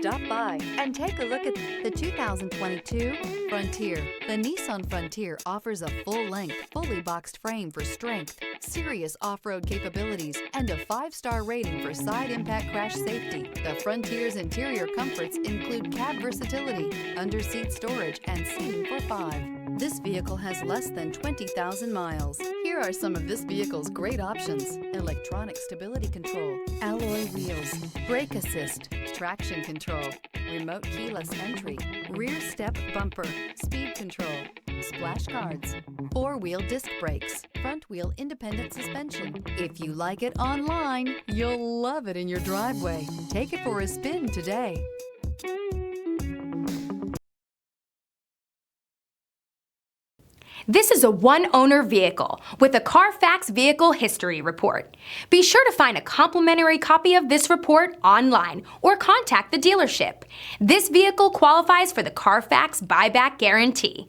Stop by and take a look at the 2022 Frontier. The Nissan Frontier offers a full-length, fully boxed frame for strength, serious off-road capabilities, and a 5-star rating for side impact crash safety. The Frontier's interior comforts include cab versatility, under-seat storage, and seating for 5. This vehicle has less than 20,000 miles. Here are some of this vehicle's great options: electronic stability control, alloy wheels, brake assist, traction control, remote keyless entry, rear step bumper, speed control, splash guards, 4-wheel disc brakes, front wheel independent suspension. If you like it online, you'll love it in your driveway. Take it for a spin today. This is a one-owner vehicle with a Carfax Vehicle History Report. Be sure to find a complimentary copy of this report online or contact the dealership. This vehicle qualifies for the Carfax Buyback Guarantee.